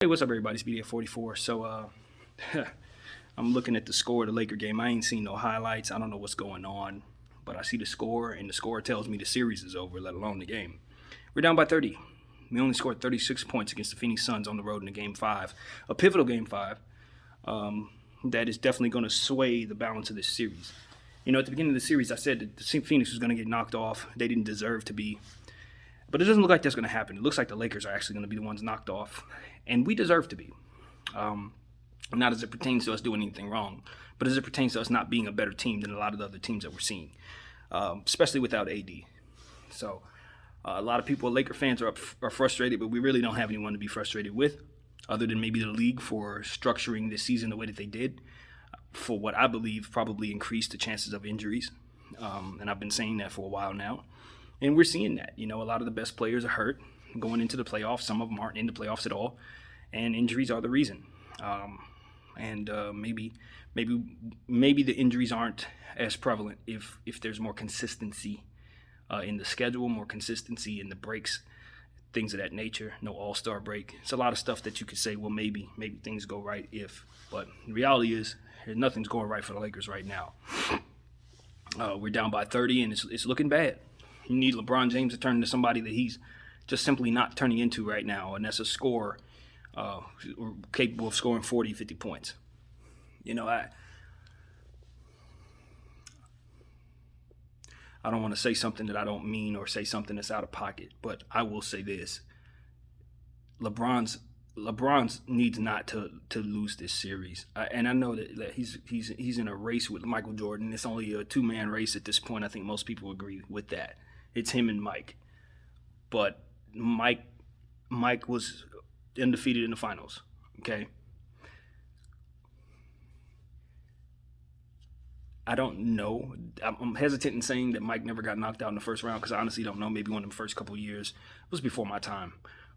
Hey, what's up, everybody? It's BD44. I'm looking at the score of the Laker game. I ain't seen no highlights. I don't know what's going on, but I see the score, and the score tells me the series is over, let alone the game. We're down by 30. We only scored 36 points against the Phoenix Suns on the road in the game five, a pivotal game five. That is definitely going to sway the balance of this series. You know, at the beginning of the series, I said that the Phoenix was going to get knocked off. They didn't deserve to be. But it doesn't look like that's going to happen. It looks like the Lakers are actually going to be the ones knocked off. And we deserve to be. Not as it pertains to us doing anything wrong, but as it pertains to us not being a better team than a lot of the other teams that we're seeing, especially without AD. So a lot of people, Laker fans, are frustrated, but we really don't have anyone to be frustrated with, other than maybe the league for structuring this season the way that they did, for what I believe probably increased the chances of injuries. And I've been saying that for a while now. And we're seeing that. You know, a lot of the best players are hurt going into the playoffs. Some of them aren't in the playoffs at all. And injuries are the reason. Maybe the injuries aren't as prevalent if there's more consistency in the schedule, more consistency in the breaks, things of that nature. No all-star break. It's a lot of stuff that you could say, well, maybe things go right if. But the reality is nothing's going right for the Lakers right now. We're down by 30, and it's looking bad. You need LeBron James to turn into somebody that he's just simply not turning into right now, and that's a scorer capable of scoring 40, 50 points. You know, I don't want to say something that I don't mean or say something that's out of pocket, but I will say this. LeBron's needs not to lose this series, and I know that he's in a race with Michael Jordan. It's only a two-man race at this point. I think most people agree with that. It's him and Mike, but Mike was undefeated in the finals. Okay, I don't know. I'm hesitant in saying that Mike never got knocked out in the first round because I honestly don't know. Maybe one of the first couple of years it was before my time,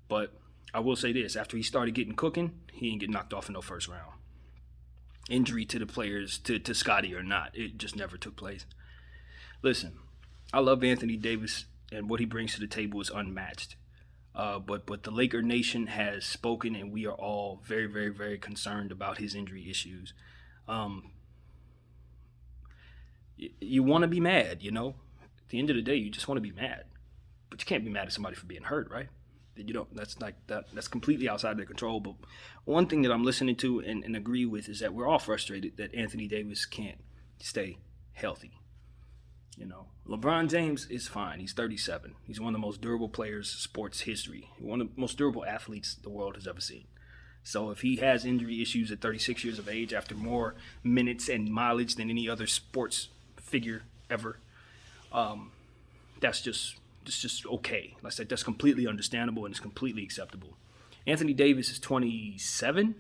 but I will say this: after he started getting cooking, he didn't get knocked off in no first round. Injury to the players, to Scottie or not, it just never took place. Listen, I love Anthony Davis, and what he brings to the table is unmatched. But the Laker Nation has spoken, and we are all very, very, very concerned about his injury issues. You want to be mad, you know. At the end of the day, you just want to be mad, but you can't be mad at somebody for being hurt, right? You don't. That's like that. That's completely outside of their control. But one thing that I'm listening to and agree with is that we're all frustrated that Anthony Davis can't stay healthy. You know, LeBron James is fine. He's 37. He's one of the most durable players in sports history. One of the most durable athletes the world has ever seen. So if he has injury issues at 36 years of age after more minutes and mileage than any other sports figure ever, that's just okay. Like I said, that's completely understandable and it's completely acceptable. Anthony Davis is 27,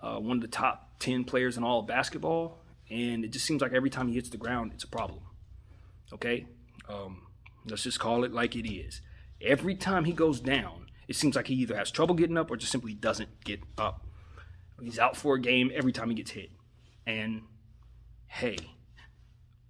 one of the top 10 players in all of basketball, and it just seems like every time he hits the ground, it's a problem. Okay? Let's just call it like it is. Every time he goes down, it seems like he either has trouble getting up or just simply doesn't get up. He's out for a game every time he gets hit. And, hey,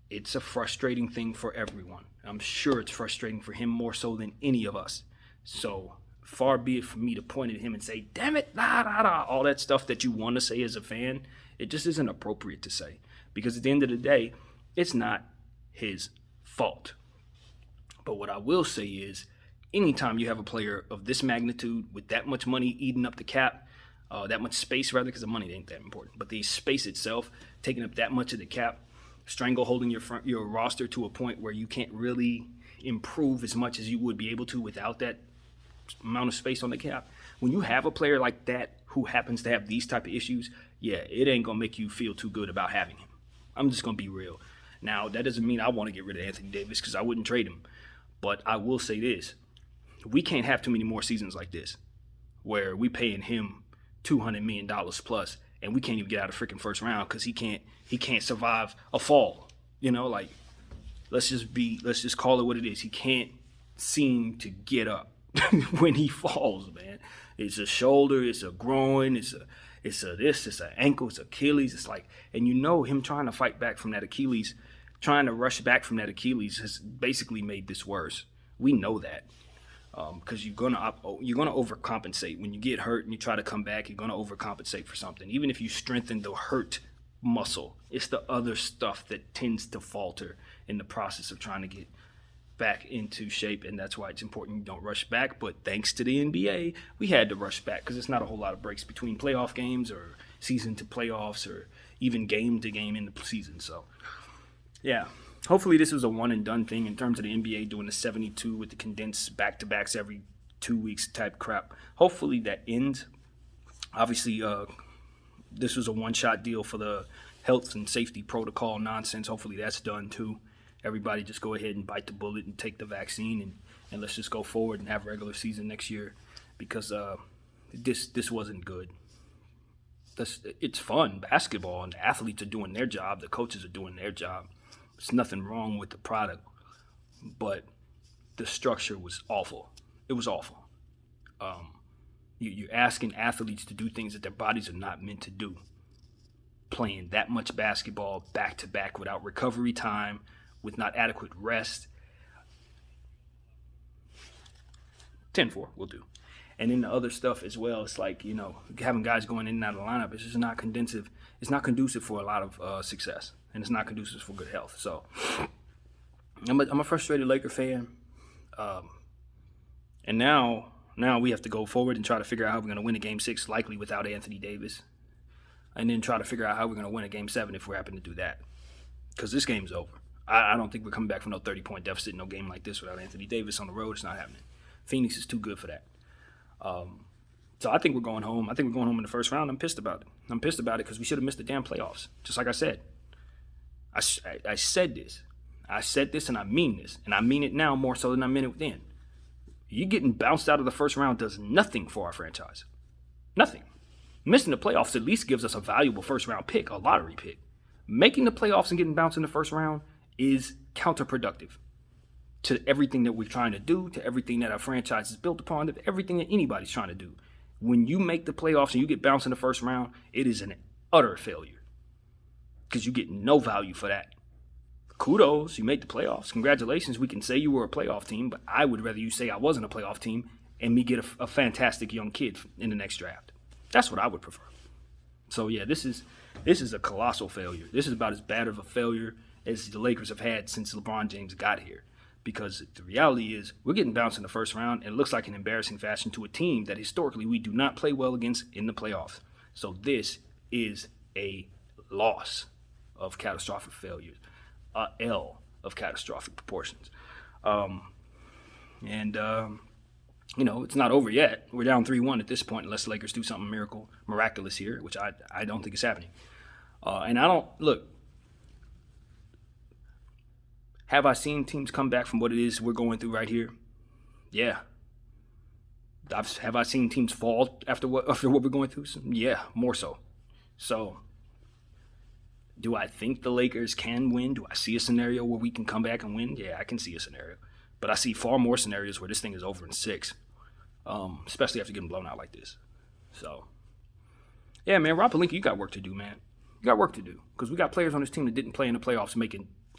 it's a frustrating thing for everyone. I'm sure it's frustrating for him more so than any of us. So far be it from me to point at him and say, damn it, all that stuff that you want to say as a fan. It just isn't appropriate to say. Because at the end of the day, it's not his fault. But what I will say is, anytime you have a player of this magnitude with that much money eating up the cap, that much space rather, because the money ain't that important, but the space itself taking up that much of the cap, strangleholding your roster to a point where you can't really improve as much as you would be able to without that amount of space on the cap. When you have a player like that who happens to have these type of issues, yeah, it ain't gonna make you feel too good about having him. I'm just gonna be real. Now, that doesn't mean I want to get rid of Anthony Davis because I wouldn't trade him. But I will say this. We can't have too many more seasons like this where we paying him $200 million plus and we can't even get out of freaking first round because he can't survive a fall. You know, like, let's just call it what it is. He can't seem to get up when he falls, man. It's a shoulder, it's a groin, it's an ankle, it's Achilles. It's like, and you know him trying to fight back from that Achilles, trying to rush back from that Achilles has basically made this worse. We know that. because you're gonna overcompensate when you get hurt and you try to come back. You're gonna overcompensate for something, even if you strengthen the hurt muscle. It's the other stuff that tends to falter in the process of trying to get back into shape, and that's why it's important you don't rush back. But thanks to the NBA, we had to rush back because it's not a whole lot of breaks between playoff games or season to playoffs or even game to game in the season. So, yeah. Hopefully this was a one and done thing in terms of the NBA doing the 72 with the condensed back-to-backs every 2 weeks type crap. Hopefully that ends. Obviously, this was a one-shot deal for the health and safety protocol nonsense. Hopefully that's done too. Everybody just go ahead and bite the bullet and take the vaccine, and let's just go forward and have a regular season next year, because this wasn't good. It's fun basketball, and the athletes are doing their job, the coaches are doing their job. There's nothing wrong with the product, but the structure was awful. It was awful. You're asking athletes to do things that their bodies are not meant to do. Playing that much basketball back to back without recovery time, with not adequate rest. 10-4 will do. And then the other stuff as well, it's like, having guys going in and out of the lineup, it's just not conducive. It's not conducive for a lot of success, and it's not conducive for good health. So I'm a frustrated Laker fan. And now we have to go forward and try to figure out how we're going to win a Game 6, likely without Anthony Davis. And then try to figure out how we're going to win a Game 7 if we happen to do that. Because this game's over. I don't think we're coming back from no 30-point deficit in no game like this without Anthony Davis on the road. It's not happening. Phoenix is too good for that. So I think we're going home. I think we're going home in the first round. I'm pissed about it. I'm pissed about it because we should have missed the damn playoffs. Just like I said. I said this. I said this and I mean this. And I mean it now more so than I meant it then. You getting bounced out of the first round does nothing for our franchise. Nothing. Missing the playoffs at least gives us a valuable first-round pick, a lottery pick. Making the playoffs and getting bounced in the first round is counterproductive to everything that we're trying to do, to everything that our franchise is built upon, to everything that anybody's trying to do. When you make the playoffs and you get bounced in the first round, it is an utter failure because you get no value for that. Kudos, you made the playoffs. Congratulations, we can say you were a playoff team, but I would rather you say I wasn't a playoff team and me get a fantastic young kid in the next draft. That's what I would prefer. So, yeah, this is a colossal failure. This is about as bad of a failure as the Lakers have had since LeBron James got here. Because the reality is we're getting bounced in the first round, and it looks like an embarrassing fashion to a team that historically we do not play well against in the playoffs. So this is a loss of catastrophic failures, a L of catastrophic proportions. It's not over yet. We're down 3-1 at this point unless the Lakers do something miraculous here, which I don't think is happening. Have I seen teams come back from what it is we're going through right here? Yeah. Have I seen teams fall after what we're going through? Yeah, more so. So, do I think the Lakers can win? Do I see a scenario where we can come back and win? Yeah, I can see a scenario. But I see far more scenarios where this thing is over in 6, especially after getting blown out like this. So, yeah, man, Rob Pelinka, you got work to do, man. You got work to do because we got players on this team that didn't play in the playoffs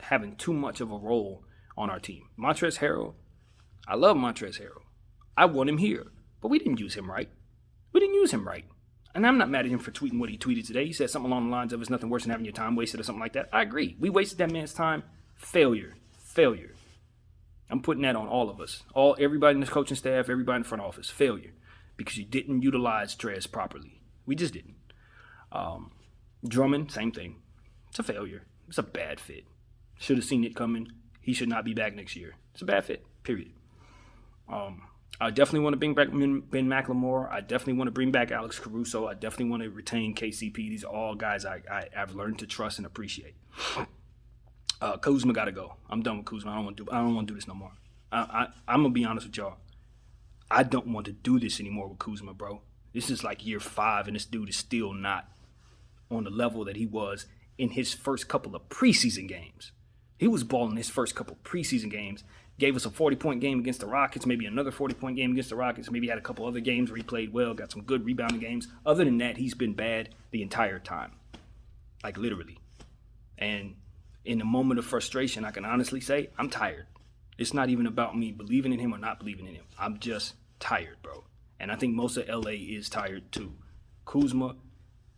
having too much of a role on our team. Montrezl Harrell, I love Montrezl Harrell. I want him here, but we didn't use him right. And I'm not mad at him for tweeting what he tweeted today. He said something along the lines of it's nothing worse than having your time wasted or something like that. I agree. We wasted that man's time. Failure. I'm putting that on all of us. Everybody in this coaching staff, everybody in the front office. Failure. Because you didn't utilize Trez properly. We just didn't. Drummond, same thing. It's a failure. It's a bad fit. Should have seen it coming. He should not be back next year. It's a bad fit, period. I definitely want to bring back Ben McLemore. I definitely want to bring back Alex Caruso. I definitely want to retain KCP. These are all guys I've learned to trust and appreciate. Kuzma got to go. I'm done with Kuzma. I don't want to do this no more. I'm going to be honest with y'all. I don't want to do this anymore with Kuzma, bro. This is like year 5, and this dude is still not on the level that he was in his first couple of preseason games. He was balling his first couple preseason games. Gave us a 40-point game against the Rockets, maybe another 40-point game against the Rockets. Maybe had a couple other games where he played well, got some good rebounding games. Other than that, he's been bad the entire time. Like, literally. And in a moment of frustration, I can honestly say I'm tired. It's not even about me believing in him or not believing in him. I'm just tired, bro. And I think most of LA is tired too. Kuzma,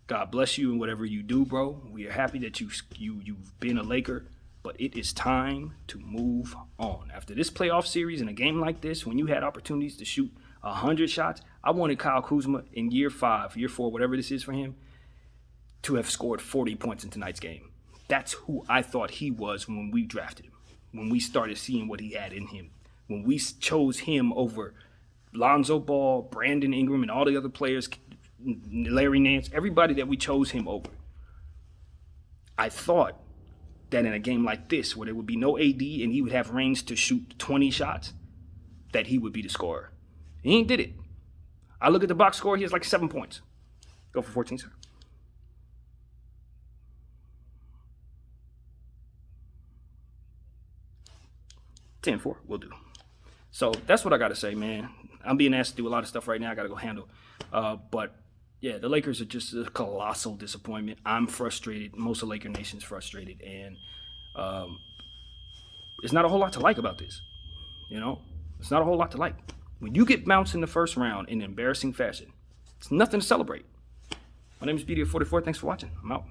God bless you and whatever you do, bro. We are happy that you've been a Laker, but it is time to move on. After this playoff series and a game like this, when you had opportunities to shoot 100 shots, I wanted Kyle Kuzma in year 5, year 4, whatever this is for him, to have scored 40 points in tonight's game. That's who I thought he was when we drafted him, when we started seeing what he had in him, when we chose him over Lonzo Ball, Brandon Ingram, and all the other players, Larry Nance, everybody that we chose him over. I thought that in a game like this, where there would be no AD and he would have range to shoot 20 shots, that he would be the scorer. He ain't did it. I look at the box score, he has like 7 points. Go for 14, sir. 10-4, we'll do. So that's what I got to say, man. I'm being asked to do a lot of stuff right now. I got to go handle. But, yeah, the Lakers are just a colossal disappointment. I'm frustrated. Most of Laker Nation's frustrated. And there's not a whole lot to like about this. You know? It's not a whole lot to like. When you get bounced in the first round in embarrassing fashion, it's nothing to celebrate. My name is BD44. Thanks for watching. I'm out.